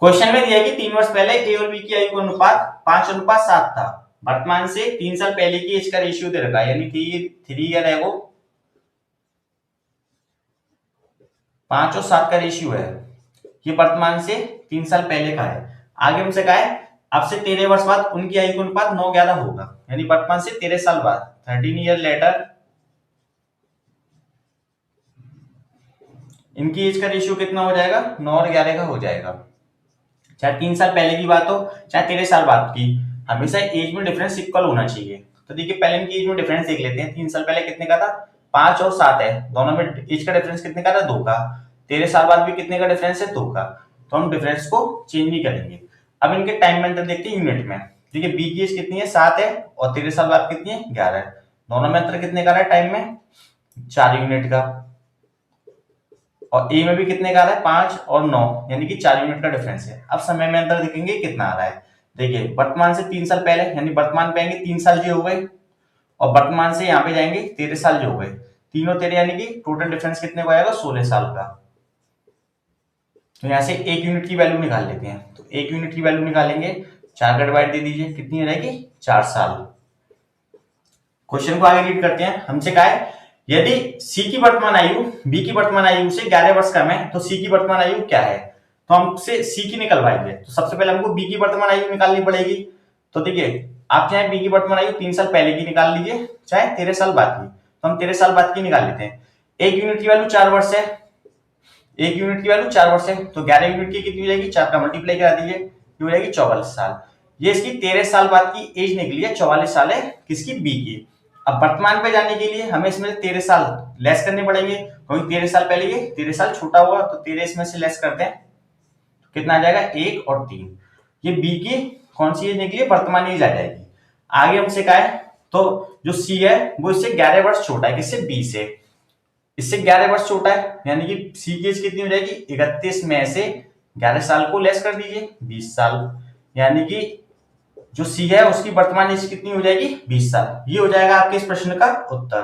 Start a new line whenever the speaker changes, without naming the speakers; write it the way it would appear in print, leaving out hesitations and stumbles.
Question में दिया है कि 3 वर्ष पहले ए और बी की आयु का अनुपात 5:7 था। वर्तमान से 3 साल पहले की एज का रेशियो दे रखा है, यानी 3 ईयर है वो, 5 और 7 का रेशियो है। ये वर्तमान से 3 साल पहले का है। आगे हमसे कहा है अब से 13 वर्ष बाद उनकी आयु का अनुपात 9:11 होगा, यानी वर्तमान से 13 साल बाद 13 ईयर लेटर इनकी एज का रेशियो कितना हो जाएगा, 9 और 11 का हो जाएगा। चाहे 3 साल पहले की बात हो चाहे 13 साल बाद की, हमेशा एज में डिफरेंस इक्वल होना चाहिए। तो देखिए पहले इनकी एज में डिफरेंस देख लेते हैं। 3 साल पहले कितने का था, 5 और 7 है, दोनों में एज का डिफरेंस कितने का था, 2 का। 13 साल बाद भी कितने का डिफरेंस है, 2 का। तो हम डिफरेंस को चेंज नहीं करेंगे। अब इनके टाइम में अंतर देखते हैं यूनिट में। देखिए बी की एज कितनी है, 7 है, और 13 साल बाद कितनी है, 11 है। दोनों में अंतर कितने का है टाइम में, 4 यूनिट का। और ए में भी कितने का आ रहा है, 5 और 9, यानी कि 4 यूनिट का डिफरेंस है। अब समय में अंतर देखेंगे कितना आ रहा है। देखिए वर्तमान से 3 साल पहले, यानी वर्तमान पे आएंगे 3 साल जो हो गए, और वर्तमान से यहाँ पे जाएंगे 13 साल जो हो गए। तीनों 13, यानी कि टोटल डिफरेंस कितने को आएगा, 16 साल का। तो यहाँ से 1 यूनिट की वैल्यू निकाल लेते हैं। तो 1 यूनिट की वैल्यू निकालेंगे, 4 का डिवाइड दे दीजिए, कितनी रहेगी, 4 साल। क्वेश्चन को आगे रीड करते हैं। हमसे कहा है यदि सी की वर्तमान आयु बी की वर्तमान आयु से 11 वर्ष कम है तो सी की वर्तमान आयु क्या है। तो हमसे सी की निकलवाएंगे, तो सबसे पहले हमको बी की वर्तमान आयु निकालनी पड़ेगी। तो देखिए आप चाहे बी की वर्तमान आयु 3 साल पहले की निकाल लीजिए, चाहे 13 साल बाद की। तो हम 13 साल बाद की निकाल लेते हैं। 1 यूनिट की वैल्यू 4 वर्ष है, 1 यूनिट की वैल्यू 4 वर्ष है, तो 11 यूनिट की कितनी हो जाएगी, 4 का मल्टीप्लाई करा दीजिए, ये हो जाएगी 44 साल। ये इसकी 13 साल बाद की एज निकली है, 44 साल है किसकी, बी की। अब वर्तमान पे जाने के लिए हमें इसमें 13 साल लेस करने पड़ेंगे, क्योंकि 13 साल पहले ये 13 साल छोटा हुआ, तो 13 इसमें से लेस करते हैं, कितना आ जाएगा, 1 और 3। ये बी की कौन सी एज निकली है, वर्तमान एज आ जाएगी। आगे हमसे कहा है तो जो सी है वो इससे 11 वर्ष छोटा है, किससे, बी से। इससे 11 वर्ष छोटा है, यानी कि सी की एज कितनी हो जाएगी, 31 में से 11 साल को लेस कर दीजिए, 20 साल। यानी कि जो सी है उसकी वर्तमान एज कितनी हो जाएगी, 20 साल। ये हो जाएगा आपके इस प्रश्न का उत्तर।